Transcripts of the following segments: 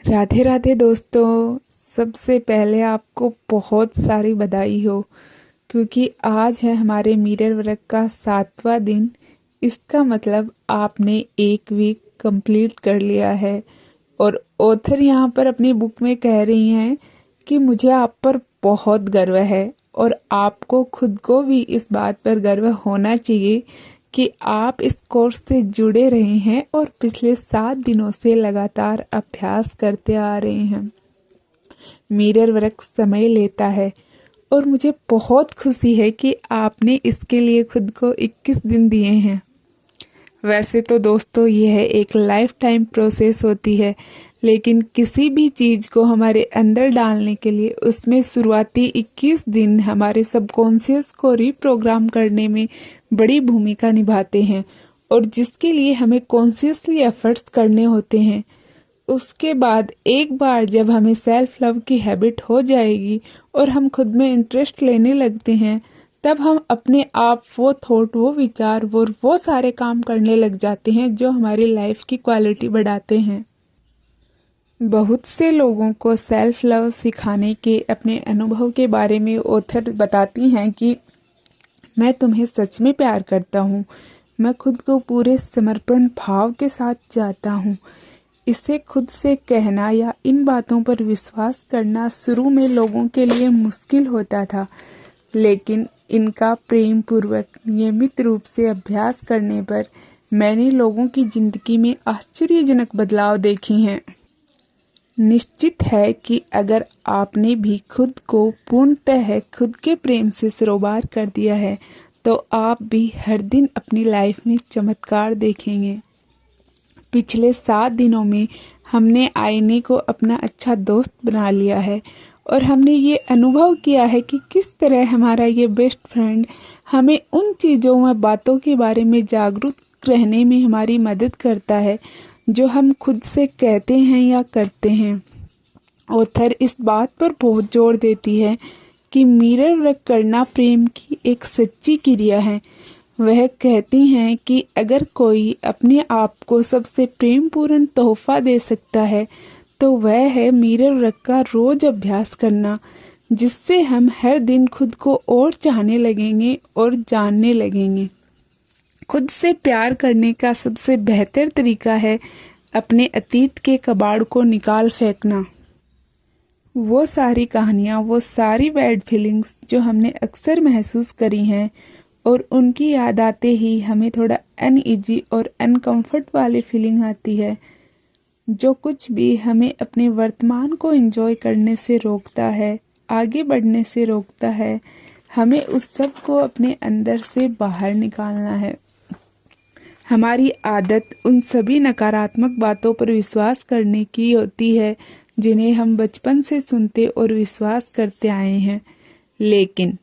राधे राधे दोस्तों। सबसे पहले आपको बहुत सारी बधाई हो, क्योंकि आज है हमारे मिरर वर्क का 7वां दिन। इसका मतलब आपने एक वीक कंप्लीट कर लिया है। और ऑथर यहाँ पर अपनी बुक में कह रही हैं कि मुझे आप पर बहुत गर्व है और आपको खुद को भी इस बात पर गर्व होना चाहिए कि आप इस कोर्स से जुड़े रहे हैं और पिछले 7 दिनों से लगातार अभ्यास करते आ रहे हैं। मिरर वर्क समय लेता है और मुझे बहुत खुशी है कि आपने इसके लिए खुद को 21 दिन दिए हैं। वैसे तो दोस्तों यह एक लाइफ टाइम प्रोसेस होती है, लेकिन किसी भी चीज़ को हमारे अंदर डालने के लिए उसमें शुरुआती 21 दिन हमारे सबकॉन्शियस को रीप्रोग्राम करने में बड़ी भूमिका निभाते हैं, और जिसके लिए हमें कॉन्शियसली एफर्ट्स करने होते हैं। उसके बाद एक बार जब हमें सेल्फ लव की हैबिट हो जाएगी और हम खुद में इंटरेस्ट लेने लगते हैं, तब हम अपने आप वो थॉट, वो विचार, वो सारे काम करने लग जाते हैं जो हमारी लाइफ की क्वालिटी बढ़ाते हैं। बहुत से लोगों को सेल्फ लव सिखाने के अपने अनुभव के बारे में ऑथर बताती हैं कि मैं तुम्हें सच में प्यार करता हूँ, मैं खुद को पूरे समर्पण भाव के साथ चाहता हूँ। इसे खुद से कहना या इन बातों पर विश्वास करना शुरू में लोगों के लिए मुश्किल होता था, लेकिन इनका प्रेम पूर्वक नियमित रूप से अभ्यास करने पर मैंने लोगों की जिंदगी में आश्चर्यजनक बदलाव देखे हैं। निश्चित है कि अगर आपने भी खुद को पूर्णतः खुद के प्रेम से सरोबार कर दिया है, तो आप भी हर दिन अपनी लाइफ में चमत्कार देखेंगे। पिछले 7 दिनों में हमने आईने को अपना अच्छा दोस्त बना लिया है, और हमने ये अनुभव किया है कि किस तरह हमारा ये बेस्ट फ्रेंड हमें उन चीज़ों व बातों के बारे में जागरूक रहने में हमारी मदद करता है जो हम खुद से कहते हैं या करते हैं। ऑथर इस बात पर बहुत जोर देती है कि मिरर वर्क करना प्रेम की एक सच्ची क्रिया है। वह कहती हैं कि अगर कोई अपने आप को सबसे प्रेमपूर्ण तोहफा दे सकता है, तो वह है मिरर वर्क का रोज अभ्यास करना, जिससे हम हर दिन खुद को और चाहने लगेंगे और जानने लगेंगे। खुद से प्यार करने का सबसे बेहतर तरीका है अपने अतीत के कबाड़ को निकाल फेंकना। वो सारी कहानियाँ, वो सारी बैड फीलिंग्स जो हमने अक्सर महसूस करी हैं, और उनकी याद आते ही हमें थोड़ा अनईजी और अनकंफर्ट वाली फीलिंग आती है। जो कुछ भी हमें अपने वर्तमान को एंजॉय करने से रोकता है, आगे बढ़ने से रोकता है, हमें उस सब को अपने अंदर से बाहर निकालना है। हमारी आदत उन सभी नकारात्मक बातों पर विश्वास करने की होती है जिन्हें हम बचपन से सुनते और विश्वास करते आए हैं। लेकिन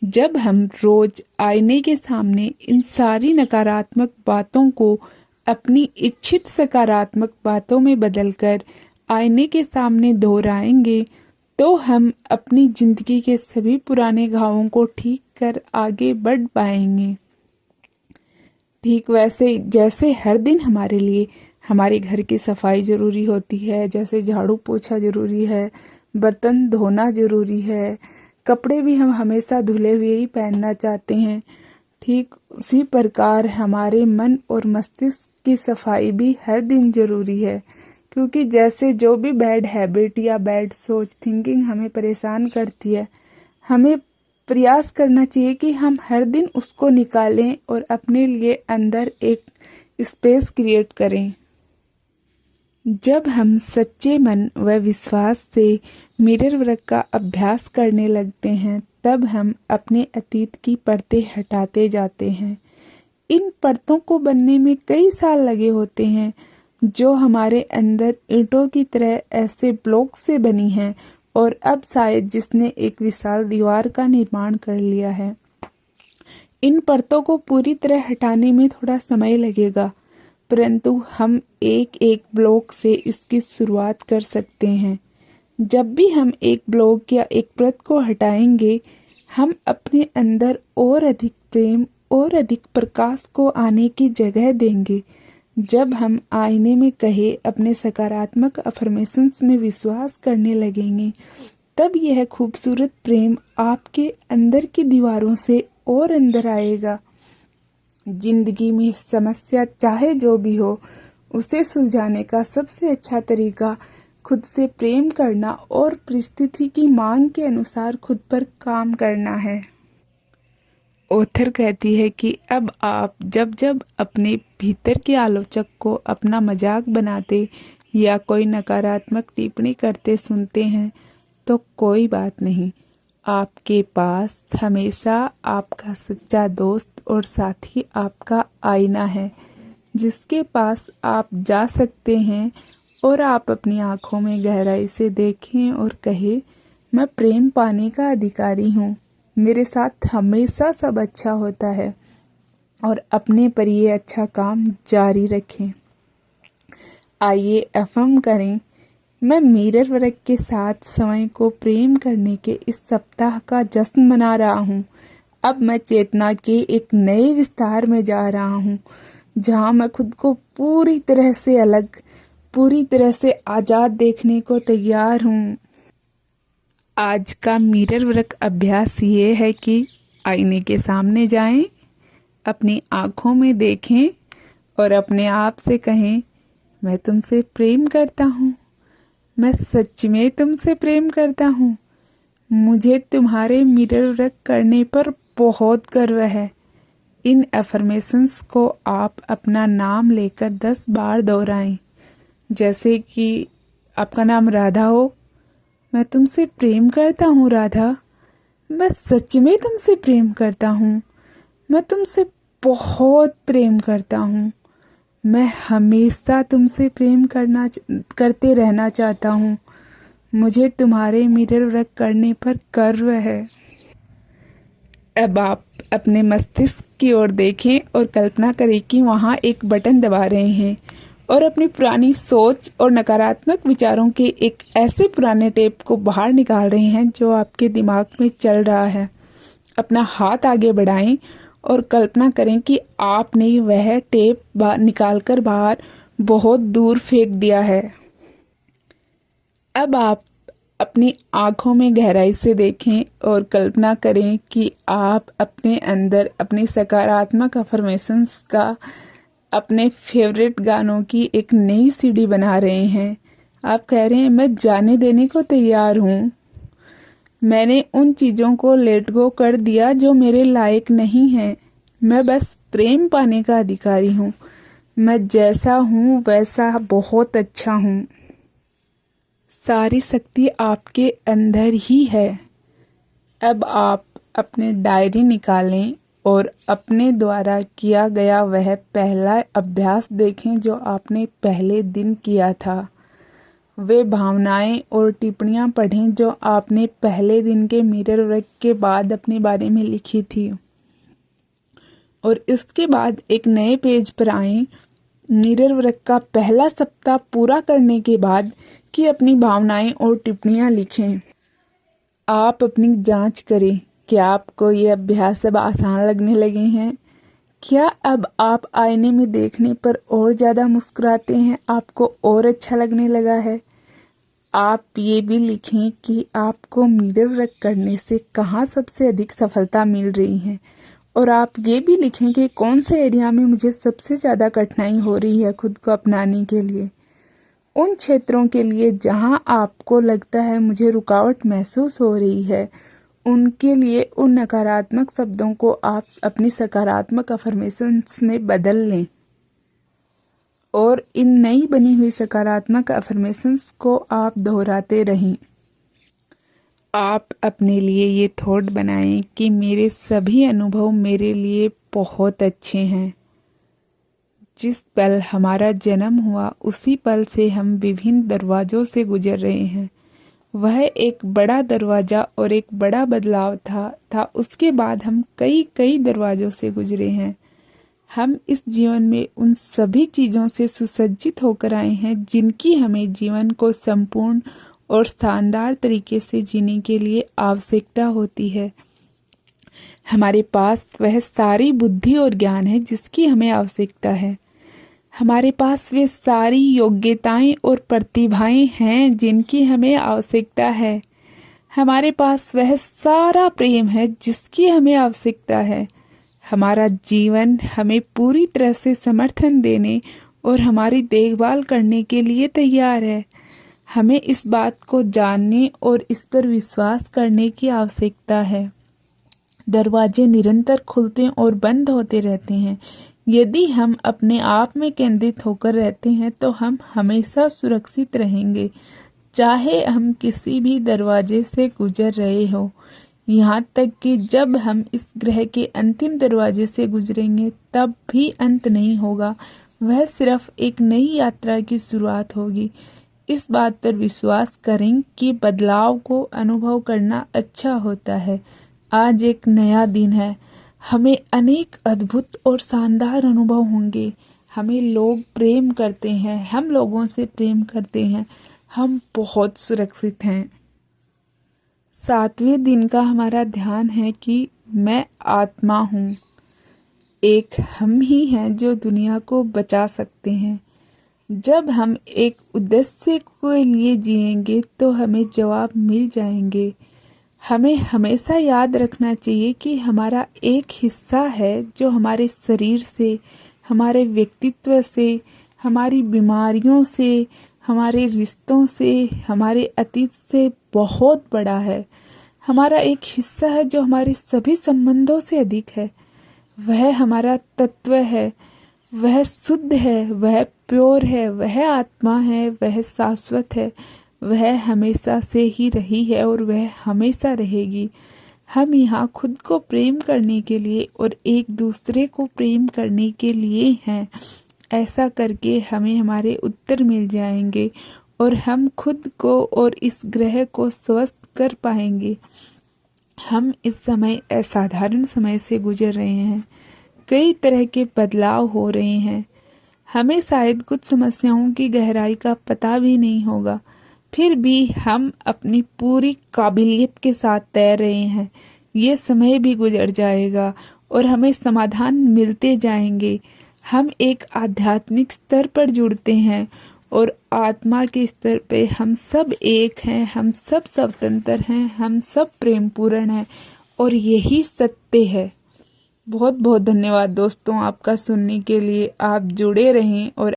जब हम रोज आईने के सामने इन सारी नकारात्मक बातों को अपनी इच्छित सकारात्मक बातों में बदलकर आईने के सामने दोहराएंगे, तो हम अपनी जिंदगी के सभी पुराने घावों को ठीक कर आगे बढ़ पाएंगे। ठीक वैसे जैसे हर दिन हमारे लिए हमारे घर की सफाई ज़रूरी होती है, जैसे झाड़ू पोछा ज़रूरी है, बर्तन धोना ज़रूरी है, कपड़े भी हम हमेशा धुले हुए ही पहनना चाहते हैं, ठीक उसी प्रकार हमारे मन और मस्तिष्क की सफाई भी हर दिन ज़रूरी है। क्योंकि जैसे जो भी बैड हैबिट या बैड सोच थिंकिंग हमें परेशान करती है, हमें प्रयास करना चाहिए कि हम हर दिन उसको निकालें और अपने लिए अंदर एक स्पेस क्रिएट करें। जब हम सच्चे मन व विश्वास से मिरर वर्क का अभ्यास करने लगते हैं, तब हम अपने अतीत की परतें हटाते जाते हैं। इन परतों को बनने में कई साल लगे होते हैं, जो हमारे अंदर ईंटों की तरह ऐसे ब्लॉक से बनी हैं, और अब शायद जिसने एक विशाल दीवार का निर्माण कर लिया है। इन परतों को पूरी तरह हटाने में थोड़ा समय लगेगा, परंतु हम एक एक ब्लॉक से इसकी शुरुआत कर सकते हैं। जब भी हम एक ब्लॉक या एक परत को हटाएंगे, हम अपने अंदर और अधिक प्रेम और अधिक प्रकाश को आने की जगह देंगे, जब हम आईने में कहे अपने सकारात्मक अफर्मेशंस में विश्वास करने लगेंगे, तब यह खूबसूरत प्रेम आपके अंदर की दीवारों से और अंदर आएगा। जिंदगी में समस्या चाहे जो भी हो, उसे सुलझाने का सबसे अच्छा तरीका खुद से प्रेम करना और परिस्थिति की मांग के अनुसार खुद पर काम करना है। ऑथर कहती है कि अब आप जब जब अपने भीतर के आलोचक को अपना मजाक बनाते या कोई नकारात्मक टिप्पणी करते सुनते हैं, तो कोई बात नहीं, आपके पास हमेशा आपका सच्चा दोस्त और साथी आपका आईना है, जिसके पास आप जा सकते हैं और आप अपनी आंखों में गहराई से देखें और कहें, मैं प्रेम पाने का अधिकारी हूँ, मेरे साथ हमेशा सब अच्छा होता है, और अपने पर ये अच्छा काम जारी रखें। आइए अफर्म करें, मैं मिरर वर्क के साथ समय को प्रेम करने के इस सप्ताह का जश्न मना रहा हूँ। अब मैं चेतना के एक नए विस्तार में जा रहा हूँ, जहाँ मैं खुद को पूरी तरह से अलग, पूरी तरह से आजाद देखने को तैयार हूँ। आज का मिरर वर्क अभ्यास ये है कि आईने के सामने जाएं, अपनी आँखों में देखें और अपने आप से कहें, मैं तुमसे प्रेम करता हूँ, मैं सच में तुमसे प्रेम करता हूँ, मुझे तुम्हारे मिरर वर्क करने पर बहुत गर्व है। इन अफर्मेशंस को आप अपना नाम लेकर 10 बार दोहराएं। जैसे कि आपका नाम राधा हो, मैं तुमसे प्रेम करता हूँ राधा, मैं सच में तुमसे प्रेम करता हूँ, मैं तुमसे बहुत प्रेम करता हूँ, मैं हमेशा तुमसे प्रेम करते रहना चाहता हूँ, मुझे तुम्हारे मिरर वर्क करने पर गर्व है। अब आप अपने मस्तिष्क की ओर देखें और कल्पना करें कि वहाँ एक बटन दबा रहे हैं और अपनी पुरानी सोच और नकारात्मक विचारों के एक ऐसे पुराने टेप को बाहर निकाल रहे हैं जो आपके दिमाग में चल रहा है। अपना हाथ आगे बढ़ाएं और कल्पना करें कि आपने वह टेप निकालकर बाहर बहुत दूर फेंक दिया है। अब आप अपनी आंखों में गहराई से देखें और कल्पना करें कि आप अपने अंदर अपनी सकारात्मक अफर्मेशंस का, अपने फेवरेट गानों की एक नई सीडी बना रहे हैं। आप कह रहे हैं, मैं जाने देने को तैयार हूँ, मैंने उन चीज़ों को लेट गो कर दिया जो मेरे लायक नहीं है, मैं बस प्रेम पाने का अधिकारी हूँ, मैं जैसा हूँ वैसा बहुत अच्छा हूँ, सारी शक्ति आपके अंदर ही है। अब आप अपने डायरी निकालें और अपने द्वारा किया गया वह पहला अभ्यास देखें जो आपने पहले दिन किया था। वे भावनाएं और टिप्पणियां पढ़ें जो आपने पहले दिन के मिरर वर्क के बाद अपने बारे में लिखी थी, और इसके बाद एक नए पेज पर आएं। मिरर वर्क का पहला सप्ताह पूरा करने के बाद कि अपनी भावनाएं और टिप्पणियां लिखें। आप अपनी जांच करें, क्या आपको ये अभ्यास अब आसान लगने लगे हैं? क्या अब आप आईने में देखने पर और ज़्यादा मुस्कुराते हैं, आपको और अच्छा लगने लगा है? आप ये भी लिखें कि आपको मिरर वर्क करने से कहाँ सबसे अधिक सफलता मिल रही है, और आप ये भी लिखें कि कौन से एरिया में मुझे सबसे ज़्यादा कठिनाई हो रही है खुद को अपनाने के लिए। उन क्षेत्रों के लिए जहां आपको लगता है मुझे रुकावट महसूस हो रही है, उनके लिए उन नकारात्मक शब्दों को आप अपनी सकारात्मक अफर्मेशंस में बदल लें, और इन नई बनी हुई सकारात्मक अफर्मेशंस को आप दोहराते रहें। आप अपने लिए ये थॉट बनाएं कि मेरे सभी अनुभव मेरे लिए बहुत अच्छे हैं। जिस पल हमारा जन्म हुआ उसी पल से हम विभिन्न दरवाजों से गुजर रहे हैं। वह एक बड़ा दरवाजा और एक बड़ा बदलाव था उसके बाद हम कई दरवाजों से गुजरे हैं। हम इस जीवन में उन सभी चीज़ों से सुसज्जित होकर आए हैं जिनकी हमें जीवन को संपूर्ण और शानदार तरीके से जीने के लिए आवश्यकता होती है। हमारे पास वह सारी बुद्धि और ज्ञान है जिसकी हमें आवश्यकता है। हमारे पास वे सारी योग्यताएं और प्रतिभाएं हैं जिनकी हमें आवश्यकता है। हमारे पास वह सारा प्रेम है जिसकी हमें आवश्यकता है। हमारा जीवन हमें पूरी तरह से समर्थन देने और हमारी देखभाल करने के लिए तैयार है। हमें इस बात को जानने और इस पर विश्वास करने की आवश्यकता है। दरवाजे निरंतर खुलते और बंद होते रहते हैं। यदि हम अपने आप में केंद्रित होकर रहते हैं तो हम हमेशा सुरक्षित रहेंगे, चाहे हम किसी भी दरवाजे से गुजर रहे हो। यहाँ तक कि जब हम इस ग्रह के अंतिम दरवाजे से गुजरेंगे तब भी अंत नहीं होगा, वह सिर्फ एक नई यात्रा की शुरुआत होगी। इस बात पर विश्वास करें कि बदलाव को अनुभव करना अच्छा होता है। आज एक नया दिन है, हमें अनेक अद्भुत और शानदार अनुभव होंगे। हमें लोग प्रेम करते हैं, हम लोगों से प्रेम करते हैं, हम बहुत सुरक्षित हैं। 7वें दिन का हमारा ध्यान है कि मैं आत्मा हूँ। एक हम ही हैं जो दुनिया को बचा सकते हैं। जब हम एक उद्देश्य के लिए जिएंगे तो हमें जवाब मिल जाएंगे। हमें हमेशा याद रखना चाहिए कि हमारा एक हिस्सा है जो हमारे शरीर से, हमारे व्यक्तित्व से, हमारी बीमारियों से, हमारे रिश्तों से, हमारे अतीत से बहुत बड़ा है। हमारा एक हिस्सा है जो हमारे सभी संबंधों से अधिक है। वह हमारा तत्व है, वह शुद्ध है, वह प्योर है, वह आत्मा है, वह शाश्वत है, वह हमेशा से ही रही है और वह हमेशा रहेगी। हम यहाँ खुद को प्रेम करने के लिए और एक दूसरे को प्रेम करने के लिए हैं। ऐसा करके हमें हमारे उत्तर मिल जाएंगे और हम खुद को और इस ग्रह को स्वस्थ कर पाएंगे। हम इस समय असाधारण समय से गुजर रहे हैं। कई तरह के बदलाव हो रहे हैं। हमें शायद कुछ समस्याओं की गहराई का पता भी नहीं होगा, फिर भी हम अपनी पूरी काबिलियत के साथ तैर रहे हैं। ये समय भी गुजर जाएगा और हमें समाधान मिलते जाएंगे। हम एक आध्यात्मिक स्तर पर जुड़ते हैं और आत्मा के स्तर पे हम सब एक हैं, हम सब स्वतंत्र हैं, हम सब प्रेमपूर्ण हैं और यही सत्य है। बहुत बहुत धन्यवाद दोस्तों आपका सुनने के लिए। आप जुड़े रहें और